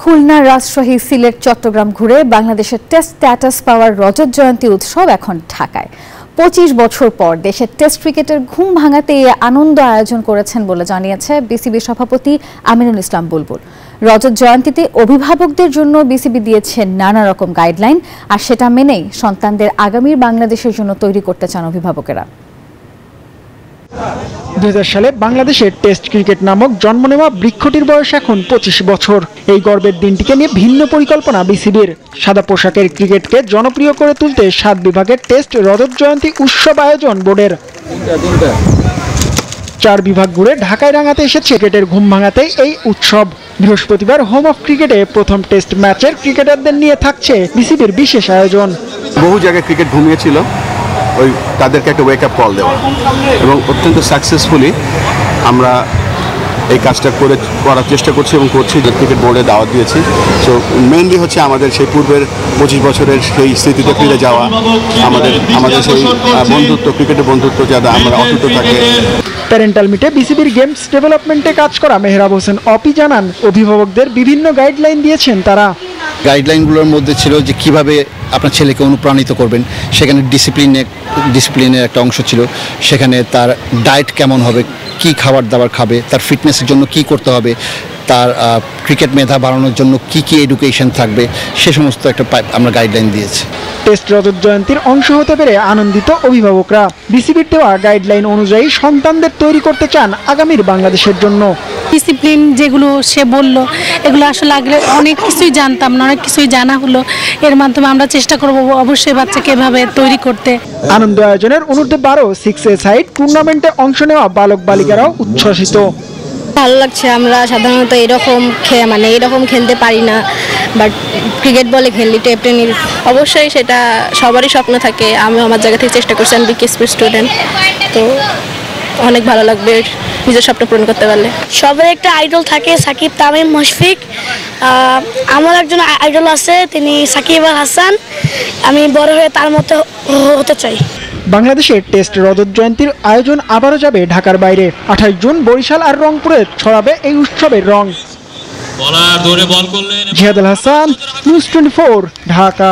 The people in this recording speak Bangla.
খুলনা, রাজশাহী, সিলেট, চট্টগ্রাম ঘুরে বাংলাদেশের টেস্ট স্ট্যাটাস পাওয়ার রজত জয়ন্তী উৎসব এখন ঢাকায়। 25 বছর পর দেশের টেস্ট ক্রিকেটের ঘুম ভাঙাতে এই আনন্দ আয়োজন করেছেন বলে জানিয়েছে বিসিবি সভাপতি আমিনুল ইসলাম বুলবুল। রজত জয়ন্তীতে অভিভাবকদের জন্য বিসিবি দিয়েছে নানা রকম গাইডলাইন, আর সেটা মেনেই সন্তানদের আগামীর বাংলাদেশের জন্য তৈরি করতে চান অভিভাবকেরা। 2000 সালে বাংলাদেশের টেস্ট ক্রিকেট নামক জন্ম নেওয়া বৃক্ষটির বয়স এখন 25 বছর। এই গর্বের দিনটিকে নিয়ে ভিন্ন পরিকল্পনা বিসিবির। সাদা পোশাকের ক্রিকেটকে জনপ্রিয় করে তুলতে 7 বিভাগের টেস্ট রজত জয়ন্তী উৎসব আয়োজন বোর্ডের। 4 বিভাগ ঘুরে ঢাকায় রাঙাতে এসেছে ক্রিকেটের ঘুম ভাঙাতে এই উৎসব। বৃহস্পতিবার হোম অফ ক্রিকেটে প্রথম টেস্ট ম্যাচের ক্রিকেটারদের নিয়ে থাকছে বিসিবির বিশেষ আয়োজন। বহু জায়গায় ক্রিকেট ঘুমিয়েছিল, ওই তাদেরকে একটা ওয়েক আপ কল দেওয়া, এবং অত্যন্ত সাকসেসফুলি আমরা এই কাজটা করার চেষ্টা করছি এবং করছি। যে ক্রিকেট বোর্ডে দাওয়াত দিয়েছি, সো মেইনলি হচ্ছে আমাদের সেই পূর্বের 25 বছরের সেই স্মৃতিতে ফিরে যাওয়া, আমাদের সেই বন্ধুত্ব, ক্রিকেটের বন্ধুত্ব যাতে আমরা অটুট থাকে। প্যারেন্টাল মিটে বিসিবির গেমস ডেভেলপমেন্টে কাজ করা মেহরাব হোসেন অপি জানান, অভিভাবকদের বিভিন্ন গাইডলাইন দিয়েছেন তারা। গাইডলাইনগুলোর মধ্যে ছিল যে কিভাবে আপনার ছেলেকে অনুপ্রাণিত করবেন, সেখানে ডিসিপ্লিনের একটা অংশ ছিল। সেখানে তার ডায়েট কেমন হবে, কি খাবার দাবার খাবে, তার ফিটনেসের জন্য কি করতে হবে, তার ক্রিকেট মেধা বাড়ানোর জন্য কি এডুকেশন থাকবে, সে সমস্ত একটা আমরা গাইডলাইন দিয়েছি। টেস্ট রজত জয়ন্তীর অংশ হতে পেরে আনন্দিত অভিভাবকরা। বিসিবির দেওয়া গাইডলাইন অনুযায়ী সন্তানদের তৈরি করতে চান আগামীর বাংলাদেশের জন্য। ডিসিপ্লিন যেগুলো সে বলল, এগুলো আসলে আগে অনেক কিছুই জানতাম না, অনেক কিছুই জানা হলো। এর মাধ্যমে আমরা চেষ্টা করব অবশ্যই বাচ্চাকে এভাবে তৈরি করতে। আনন্দ আয়োজনের অনূর্ধ্ব 12 6 সাইড টুর্নামেন্টে অংশ নেওয়া বালক বালিকারাও উচ্ছ্বসিত। ভালো লাগছে। আমরা সাধারণত এরকম খেলতে পারি না, বাট ক্রিকেট বলে খেললি টেপ টেনিস, অবশ্যই সেটা সবারই স্বপ্ন থাকে। আমি আমার জায়গা থেকে চেষ্টা করছি, আমি বিকেএসপি স্টুডেন্ট, তো অনেক ভালো লাগবে নিজের স্বপ্ন পূরণ করতে পারলে। সবার একটা আইডল থাকে, সাকিব, তামিম, মুশফিক। আমার একজন আইডল আছে, তিনি সাকিব আল হাসান। আমি বড় হয়ে তার মতো হতে চাই। বাংলাদেশের টেস্ট রজত জয়ন্তীর আয়োজন আবারও যাবে ঢাকার বাইরে। 28 জুন বরিশাল আর রংপুরে ছড়াবে এই উৎসবের রং। জিহাদ আল হাসান, নিউজ 24, ঢাকা।